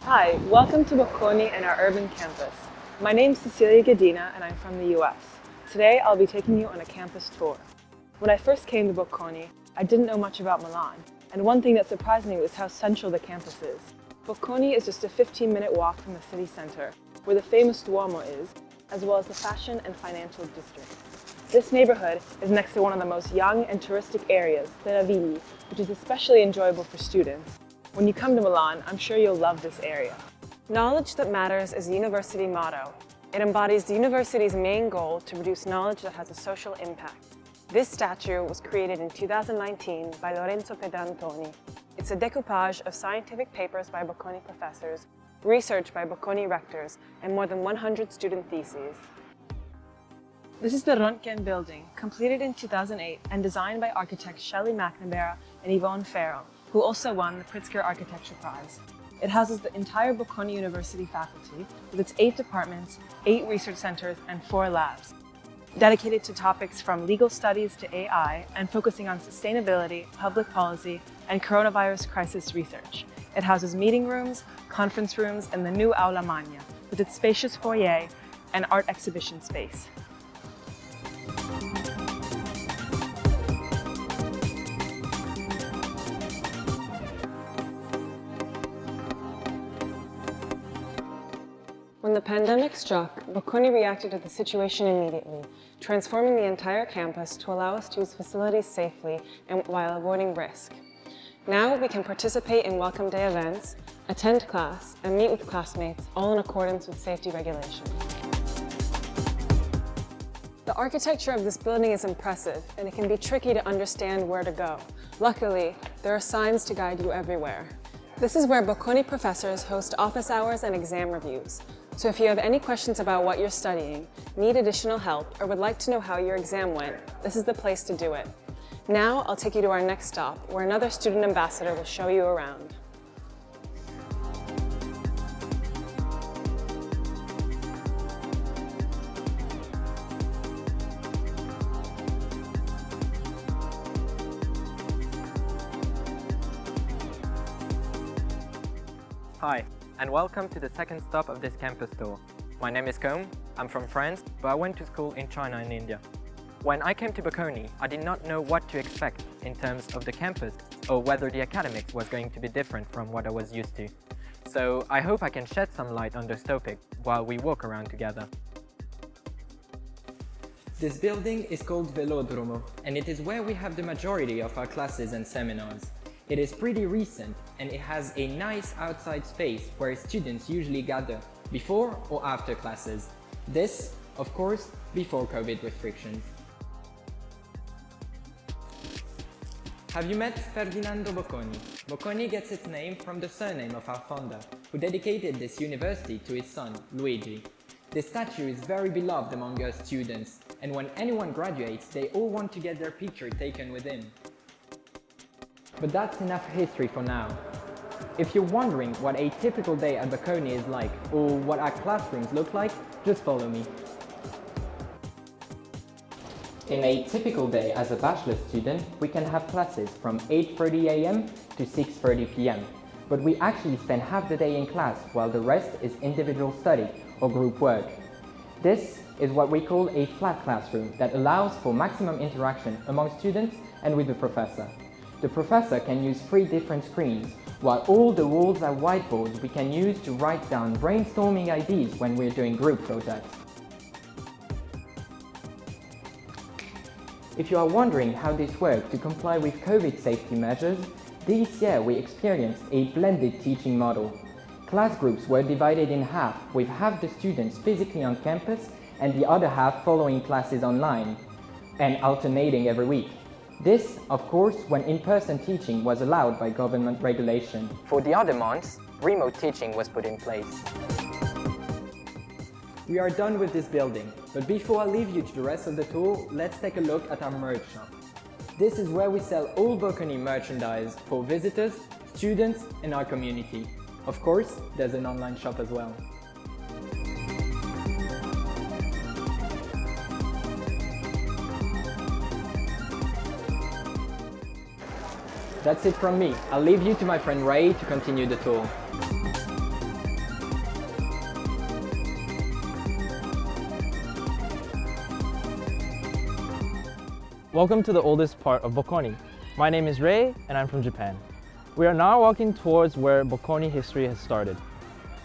Hi, welcome to Bocconi and our urban campus. My name's Cecilia Gadina and I'm from the US. Today I'll be taking you on a campus tour. When I first came to Bocconi, I didn't know much about Milan, and one thing that surprised me was how central the campus is. Bocconi is just a 15-minute walk from the city center, where the famous Duomo is, as well as the fashion and financial district. This neighborhood is next to one of the most young and touristic areas, the Navigli, which is especially enjoyable for students. When you come to Milan, I'm sure you'll love this area. Knowledge that matters is the university motto. It embodies the university's main goal to produce knowledge that has a social impact. This statue was created in 2019 by Lorenzo Pedrantoni. It's a decoupage of scientific papers by Bocconi professors, research by Bocconi rectors, and more than 100 student theses. This is the Ronken Building, completed in 2008 and designed by architects Shelley McNamara and Yvonne Farrell, who also won the Pritzker Architecture Prize. It houses the entire Bocconi University faculty with its 8 departments, 8 research centers, and 4 labs, dedicated to topics from legal studies to AI and focusing on sustainability, public policy, and coronavirus crisis research. It houses meeting rooms, conference rooms, and the new Aula Magna, with its spacious foyer and art exhibition space. When the pandemic struck, Bocconi reacted to the situation immediately, transforming the entire campus to allow us to use facilities safely and while avoiding risk. Now we can participate in welcome day events, attend class, and meet with classmates, all in accordance with safety regulations. The architecture of this building is impressive, and it can be tricky to understand where to go. Luckily, there are signs to guide you everywhere. This is where Bocconi professors host office hours and exam reviews. So if you have any questions about what you're studying, need additional help, or would like to know how your exam went, this is the place to do it. Now I'll take you to our next stop, where another student ambassador will show you around. Hi, and welcome to the second stop of this campus tour. My name is Combe, I'm from France, but I went to school in China and India. When I came to Bocconi, I did not know what to expect in terms of the campus or whether the academics was going to be different from what I was used to. So I hope I can shed some light on this topic while we walk around together. This building is called Velodrome, and it is where we have the majority of our classes and seminars. It is pretty recent, and it has a nice outside space where students usually gather before or after classes. This, of course, before COVID restrictions. Have you met Ferdinando Bocconi? Bocconi gets its name from the surname of our founder, who dedicated this university to his son, Luigi. This statue is very beloved among us students, and when anyone graduates, they all want to get their picture taken with him. But that's enough history for now. If you're wondering what a typical day at Bocconi is like, or what our classrooms look like, just follow me. In a typical day as a bachelor student, we can have classes from 8:30 AM to 6:30 PM. But we actually spend half the day in class while the rest is individual study or group work. This is what we call a flat classroom that allows for maximum interaction among students and with the professor. The professor can use 3 different screens, while all the walls are whiteboards we can use to write down brainstorming ideas when we're doing group projects. If you are wondering how this works to comply with COVID safety measures, this year we experienced a blended teaching model. Class groups were divided in half, with half the students physically on campus and the other half following classes online, and alternating every week. This, of course, when in-person teaching was allowed by government regulation. For the other months, remote teaching was put in place. We are done with this building, but before I leave you to the rest of the tour, let's take a look at our merch shop. This is where we sell all Bocconi merchandise for visitors, students, and our community. Of course, there's an online shop as well. That's it from me. I'll leave you to my friend Ray to continue the tour. Welcome to the oldest part of Bocconi. My name is Rei and I'm from Japan. We are now walking towards where Bocconi history has started.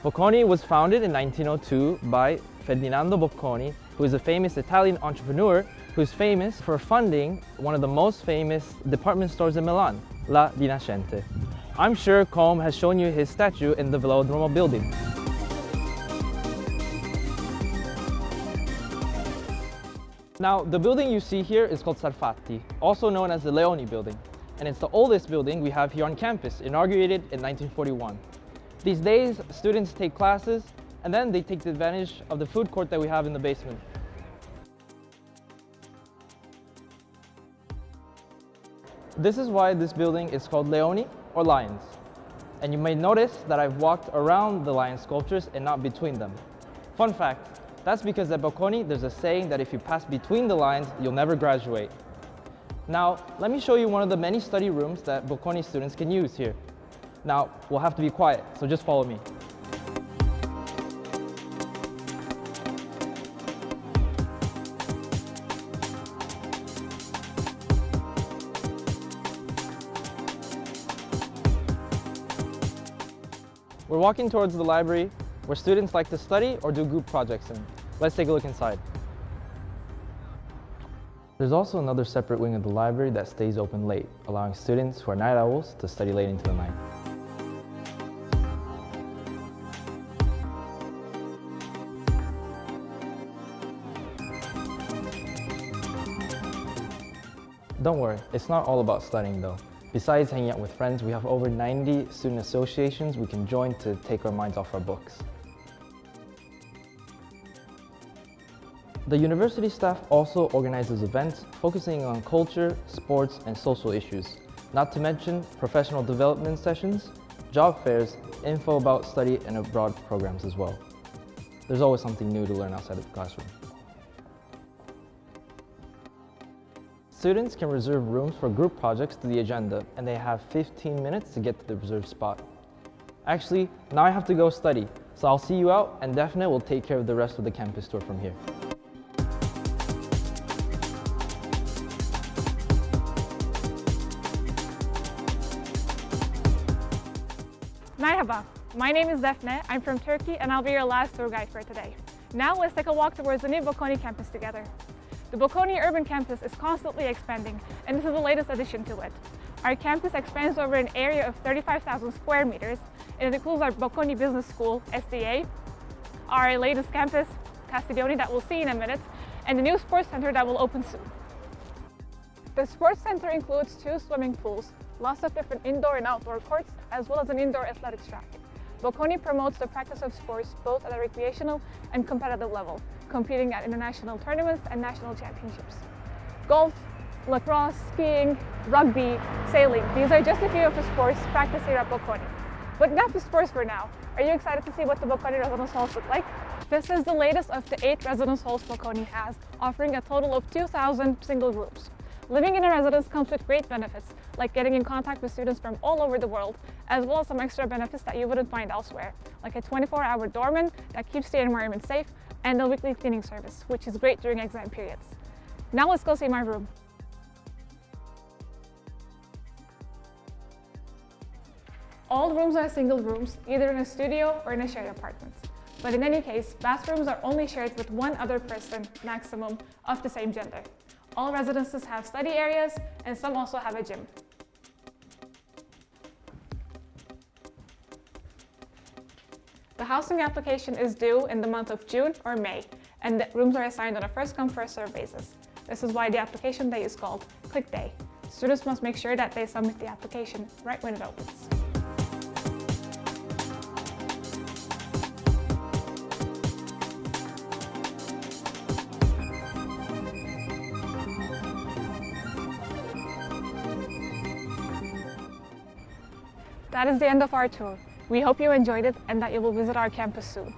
Bocconi was founded in 1902 by Ferdinando Bocconi, who is a famous Italian entrepreneur who is famous for funding one of the most famous department stores in Milan, La Rinascente. I'm sure Combe has shown you his statue in the Velodrome Building. Now, the building you see here is called Sarfatti, also known as the Leone Building, and it's the oldest building we have here on campus, inaugurated in 1941. These days, students take classes, and then they take advantage of the food court that we have in the basement. This is why this building is called Leoni, or Lions. And you may notice that I've walked around the lion sculptures and not between them. Fun fact, that's because at Bocconi there's a saying that if you pass between the lines, you'll never graduate. Now, let me show you one of the many study rooms that Bocconi students can use here. Now, we'll have to be quiet, so just follow me. We're walking towards the library where students like to study or do group projects in. Let's take a look inside. There's also another separate wing of the library that stays open late, allowing students who are night owls to study late into the night. Don't worry, it's not all about studying though. Besides hanging out with friends, we have over 90 student associations we can join to take our minds off our books. The university staff also organizes events focusing on culture, sports, and social issues, not to mention professional development sessions, job fairs, info about study and abroad programs as well. There's always something new to learn outside of the classroom. Students can reserve rooms for group projects to the agenda, and they have 15 minutes to get to the reserved spot. Actually, now I have to go study, so I'll see you out, and Daphne will take care of the rest of the campus tour from here. Merhaba, my name is Daphne, I'm from Turkey and I'll be your last tour guide for today. Now let's take a walk towards the new Bocconi campus together. The Bocconi urban campus is constantly expanding and this is the latest addition to it. Our campus expands over an area of 35,000 square meters and it includes our Bocconi Business School, SDA, our latest campus, Castiglione, that we'll see in a minute, and the new sports center that will open soon. The sports center includes 2 swimming pools, lots of different indoor and outdoor courts, as well as an indoor athletics track. Bocconi promotes the practice of sports both at a recreational and competitive level, competing at international tournaments and national championships. Golf, lacrosse, skiing, rugby, sailing, these are just a few of the sports practiced here at Bocconi. But enough of sports for now. Are you excited to see what the Bocconi residence halls look like? This is the latest of the 8 residence halls Bocconi has, offering a total of 2,000 single rooms. Living in a residence comes with great benefits, like getting in contact with students from all over the world, as well as some extra benefits that you wouldn't find elsewhere, like a 24-hour doorman that keeps the environment safe, and a weekly cleaning service, which is great during exam periods. Now let's go see my room. All rooms are single rooms, either in a studio or in a shared apartment. But in any case, bathrooms are only shared with one other person, maximum, of the same gender. All residences have study areas, and some also have a gym. The housing application is due in the month of June or May, and the rooms are assigned on a first-come, first-served basis. This is why the application day is called Click Day. Students must make sure that they submit the application right when it opens. That is the end of our tour. We hope you enjoyed it and that you will visit our campus soon.